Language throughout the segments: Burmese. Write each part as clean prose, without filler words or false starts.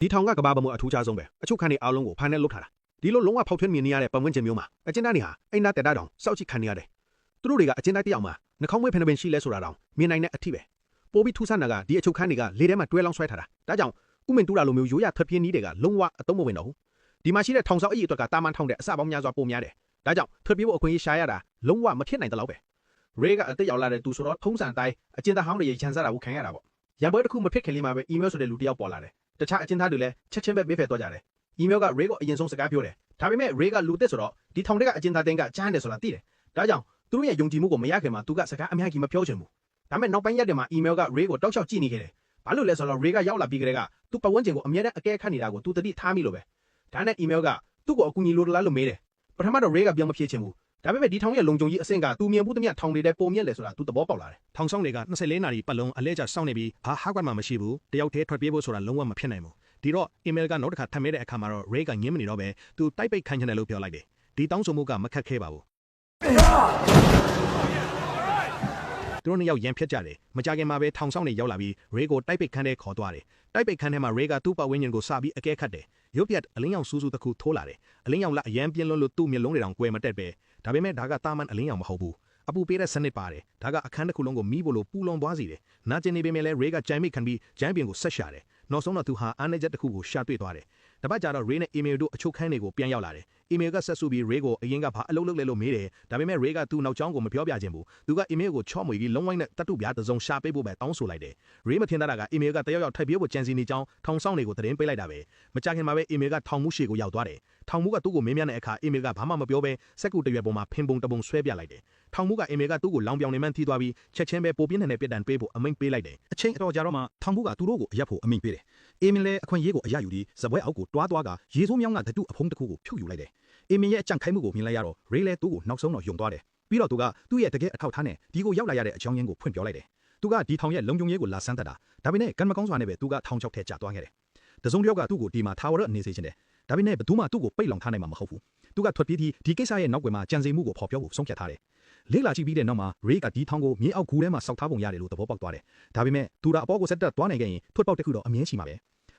ဒီထောင်ကကဘာဘမို့အထူးခြားဆုံးပဲအချုပ်ခန်းတွေအားလုံးကိုဖမ်းနဲ့လုတ်ထားတာဒီလိုလုံးဝဖောက်ထွင်းမြင်နေရတဲ့ပတ်ဝန်းကျင်မျိုးမှာအကျဉ်းသားတွေဟာအိမ်သားတက်တာတောင်စောက်ကြည့်ခံနေရတယ်သူတို့တွေကအကျဉ်းသားတယောက်မှာနှာခေါင်းမွေးဖန်ပင်ရှိလဲဆိုတာတောင်မြင်နိုင်တဲ့အထိပဲပိုပြီးထူးဆန်းတာကဒီအချုပ်ခန်းတွေကလေထဲမှာတွဲလောင်းဆွဲထားတာဒါကြောင့်ဥမင်တူတာလိုမျိုးရိုးရထွက်ပြေးနည်းတွေကလုံးဝအသုံးမဝင်တော့ဘူးဒီမှာရှိတဲ့ထောင်ဆောက်အကြီးအတွက်ကတာမန်ထောင်တဲ့အစပေါင်းများစွာပုံများတယ်ဒါကြောင့်ထွက်ပြေးဖို့အခွင့်အရေးရှားရတာလုံးဝမဖြစ်နိုင်တဲ့လောက်ပဲရေကအသက်ရောက်လာတဲ့သူဆိုတော့ထုံးစံတိုင်းအကျဉ်းသားဟောင်းတွေရန်စားတာကိုခံရတာပေါ့ရန်ပွဲတစ်ခုမဖြစ်ခင်လေးမှာပဲအီးမေးလ်ဆိုတဲ့လူတစ်ယောက်ပေါ်လာတယ်တခြားအကျဉ်းသားတွေလည်းချက်ချင်းပဲပေးဖယ်သွားကြတယ်အီးမေးလ်ကရေကိုအရင်ဆုံးစကားပြောတယ်ဒါပေမဲ့ရေကလူသက်ဆိုတော့ဒီထောင်ထဲကအကျဉ်းသားတင်းကကြားတယ်ဆိုတာသိတယ်ဒါကြောင့်သူတို့ရဲ့ယုံကြည်မှုကိုမရခင်မှာသူကစကားအများကြီးမပြောချင်ဘူးဒါပေမဲ့နောက်ပိုင်းရက်တွေမှာအီးမေးလ်ကရေကိုတောက်လျှောက်ကြည့်နေခဲ့တယ်ဘာလို့လဲဆိုတော့ရေကရောက်လာပြီးကြတဲ့ကသူ့ပတ်ဝန်းကျင်ကိုအမြဲတမ်းအကဲခတ်နေတာကိုသူတတိထားမိလို့ပဲဒါနဲ့အီးမေးလ်ကသူ့ကိုအကူအညီလိုလားလို့မေးတယ်ပထမတော့ရေကပြောမဖြေချင်ဘူးဒါပေမဲ့ဒီထောင်ရဲ့လုံခြုံရေးအဆင့်ကသူမြင်မှုတမျှထောင်တွေတဲ့ပုံမြင့်လေဆိုတာသူသဘောပေါက်လာတယ်ထောင်ဆောင်တွေက24နာရီပတ်လုံးအလဲကျစောင့်နေပြီးဘာဟာကွက်မှမရှိဘူးတယောက်တည်းထွက်ပြေးဖို့ဆိုတာလုံးဝမဖြစ်နိုင်ဘူးဒီတော့အီးမေးလ်ကနောက်တစ်ခါထပ်မဲတဲ့အခါမှာတော့ရေကငင်းမနေတော့ပဲသူတိုက်ပိတ်ခိုင်းချင်တယ်လို့ပြောလိုက်တယ်ဒီတောင်းဆိုမှုကမခက်ခဲပါဘူးသူတို့နှစ်ယောက်ရန်ဖြစ်ကြတယ်မကြခင်မှာပဲထောင်ဆောင်တွေရောက်လာပြီးရေကိုတိုက်ပိတ်ခန်းထဲခေါ်သွားတယ်တိုက်ပိတ်ခန်းထဲမှာရေကသူ့ပတ်ဝန်းကျင်ကိုစပြီးအကဲခတ်တယ်ရုပ်ပြတ်အလင်းရောင်စူးစူးတစ်ခုထိုးလာတယ်အလင်းရောင်ကအရန်ပြင်းလွန်းလို့သူ့မျက်လုံးတွေတောင်ကွယ်မတက်ပဲဒါပေမဲ့ဒါကတာမန်အလင်းရောင်မဟုတ်ဘူးအပူပေးတဲ့စနစ်ပါတယ်ဒါကအခန်းတစ်ခုလုံးကိုမီးဖို့လို့ပူလွန်သွားစေတယ်နာကျင်နေပေမဲ့လည်းရေကကြိုင်မိခံပြီးဂျမ်းပင်ကိုဆက်ရှာတယ်နောက်ဆုံးတော့သူဟာအားနည်းချက်တစ်ခုကိုရှာတွေ့သွားတယ်တပတ်ကြာတော့ရေနဲ့အီးမေးလ်တို့အချုပ်ခန်းတွေကိုပြန်ရောက်လာတယ်အီးမေးလ်ကဆက်စုပြီးရေကိုအရင်ကဘာအလုပ်လုပ်လဲလို့မေးတယ်ဒါပေမဲ့ရေကသူ့နောက်ကျောင်းကိုမပြောပြခြင်းဘူးသူကအီးမေးလ်ကိုချော့မွေပြီးလုံးဝနဲ့တတ်တူပြားတစ်စုံရှာပေးဖို့ပဲတောင်းဆိုလိုက်တယ်ရေမထင်တာကအီးမေးလ်ကတယောက်ထိုက်ပြေးဖို့ကြံစီနေကြောင်းထောင်ဆောင်တွေကိုသတင်းပေးလိုက်တာပဲမကြခင်မှာပဲအီးမေးလ်ကထောင်မှုရှေ့ကိုရောက်သွားတယ်ထောင်မှုကသူ့ကိုမင်းမြန်းတဲ့အခါအီးမေးလ်ကဘာမှမပြောဘဲစက်ကူတရွက်ပေါ်မှာဖင်ပုံတပုံဆွဲပြလိုက်တယ်ထောင်မှုကအီးမေးလ်ကသူ့ကိုလောင်ပြောင်နေမှန်းထိသွားပြီးချက်ချင်းပဲပိုပြင်းနေတဲ့ပြစ်ဒဏ်ပေးဖို့အမိန့်ပေးလိုက်တယ်အချိန်အတော်ကြာတော့မှထောင်မှုကသူတို့ကိုအရက်ဖို့အမိန့်ပေးတယ်အီးမေးလ်လည်းအခွင့်အရေးကိုအရယူပြီးဇပွဲအောက်ကိုတွားကရေဆိုးမြောင်းကတတုအဖုံးတစ်ခုကိုဖြုတ်ယူလိုက်တယ်အီးမေးလ်ရဲ့အကြံခိုင်းမှုကိုမြင်လိုက်ရတော့ရေလည်းသူ့ကိုနောက်ဆုံးတော့ယုံသွားတယ်ပြီးတော့သူကသူ့ရဲ့တကယ်အထောက်ထားနဲ့ဒီကိုရောက်လာရတဲ့အကြောင်းရင်းကိုဖွင့်ပြောလိုက်တယ်သူကဒီထောင်ရဲ့လုံခြုံရေးကိုလာဆန်းသက်တာဒါပေမဲ့ကံမကောင်းစွာနဲ့ပဲသူကထောင်ချောက်ထဲကျသွားခဲ့တယ်တစုံတစ်ယောက်ကသူ့ကိုဒီမှာထာဝရအနေစေချင်တယ်ဒါပေမဲ့ဘယ်သူမှသူ့ကိုပိတ်လောင်ထားနိုင်မှာမဟုတ်ဘူးသူကထွက်ပြေးပြီးဒီကိစ္စရဲ့နောက်ွယ်မှာကြံစည်မှုကိုဖော်ပြောဖို့ဆုံးဖြတ်ထားတယ်လေးလာကြည့်ပြီးတဲ့နောက်မှာရေကဒီထောင်ကိုမြေအောက်ဂူထဲမှာစောက်ထားပုံရတယ်လို့သဘောပေါက်သွားတယ်ဒါပေမဲ့သူကအပေါ်ကိုဆက်တက်သွားနိုင်ခဲ့ရင်ထွတ်ပေါက်တစ်ခုတော့အမြင်ရှိမှာပဲ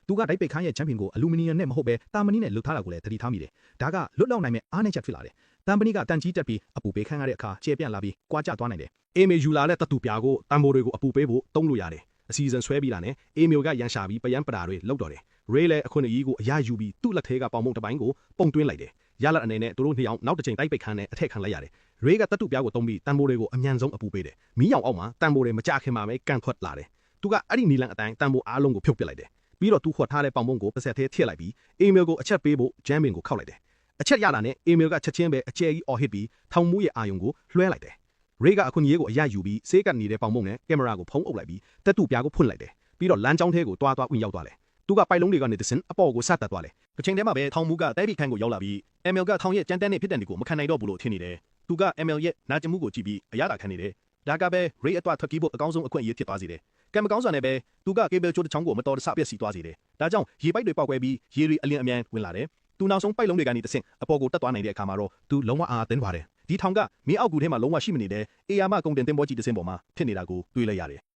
သူကဒိုက်ပိတ်ခန်းရဲ့ချမ်ပီယံကိုအလူမီနီယံနဲ့မဟုတ်ပဲတာမနီနဲ့လှုပ်ထားတာကိုလည်းသတိထားမိတယ်ဒါကလွတ်လောက်နိုင်မဲ့အားနည်းချက်ဖြစ်လာတယ်တမ်ပနီကတန်ကြီးတက်ပြီးအပူပေးခန်းရတဲ့အခါကျေပြန့်လာပြီးကွာကျသွားနိုင်တယ်အေမေယူလာတဲ့တတူပြာကိုတမ်ဘိုတွေကိုအပူပေးဖို့တုံးလို့ရတယ်အစီအစဉ်ဆွဲပြီးတာနဲ့အေမီယိုကရန်ရှာပြီးပယံပတာတွေလှုပ်တော်တယ်ရေလည်းအခွင့်အရေးကိုအရယူပြီးသူ့လက်ထဲကပေါင်မုံတစ်ပိုင်းကိုပုံတွင်းလိုက်တယ်ရလတ်အနေနဲ့သူတို့နှစ်ယောက်နောက်တစ်ချိန်တိုက်ပိတ်ခန်းနဲ့အထက်ခံလိုက်ရတယ်ရေကတတူပြာကိုတုံးပြီးတမ်ဘိုတွေကိုအမြန်ဆုံးအပူပေးတယ်မီးရောင်အောက်မှာတမ်ဘိုတွေမကြခင်မှာပဲကန်ခွတ်လာတယ်သူကအဲ့ဒီနီလန်အတိုင်းတမ်ဘိုအားလုံးကိုဖြုတ်ပစ်လိုက်တယ်ပြီးတော့သူခွတ်ထားတဲ့ပေါင်မုံကိုပါဆက်သေးထည့်လိုက်ပြီးအေမီယိုကိုအချက်ပေးဖို့ဂျမ်ပင်ကိုခောက်လိုက်တယ်အချက်ရတာနဲ့အေမီယိုကချက်ချင်းပဲအကျယ်ကြီးအော်ဟစ်ပြီးထောင်မှုရဲ့အာယုံကိုလွှဲလိုက်တယ်ရေကအခွင့်အရေးကိုအရယူပြီးစေးကပ်နေတဲ့ပေါင်မုံနဲ့ကင်မရာကိုဖုံးအုပ်လိုက်ပြီးတက်တူပြားကိုဖွင့်လိုက်တယ်ပြီးတော့လမ်းကြောင်းထဲကိုတွားဝင်ရောက်သွားတယ်သူကပိုက်လုံးတွေကနေတဆင်အပေါ်ကိုစတက်သွားတယ်အချိန်တည်းမှာပဲထောင်မှုကတိုက်ပိတ်ခန်းကိုရောက်လာပြီးအမ်အယ်ကထောင်ရဲ့ကြမ်းတမ်းတဲ့ဖြစ်တဲ့တွေကိုမခံနိုင်တော့ဘူးလို့ထင်နေတယ်သူကအမ်အယ်ရဲ့နာကျင်မှုကိုကြည့်ပြီးအရသာခံနေတယ်ဒါကပဲရေအတွက်ထွက်ပြေးဖို့အကောင်းဆုံးအခွင့်အရေးဖြစ်သွားစေတယ်ကံမကောင်းစွာနဲ့ပဲသူကကေဘယ်ချိုးတစ်ချောင်းကိုမတော်တဆပြက်စီသွားစေတယ်ဒါကြောင့်ရေပိုက်တွေပောက်ကွဲပြီးရေတွေအလင်းအမြန်ဝင်လာတယ်သူနောက်ဆုံးပိုက်လုံးတွေကနေတဆင်အပေါ်ကိုတက်သွားနိုင်တဲ့အခါမှာတော့သူလုံးဝအားတင်းသွားတယ်ဒီထောင်ကမြေအောက်ကူထဲမှာလုံးဝရှိမနေတဲ့အေယာမကုန်တင်တင်ပေါ်ကြီးတစ်စင်းပေါ်မှာဖြစ်နေတာကိုတွေ့လိုက်ရတယ်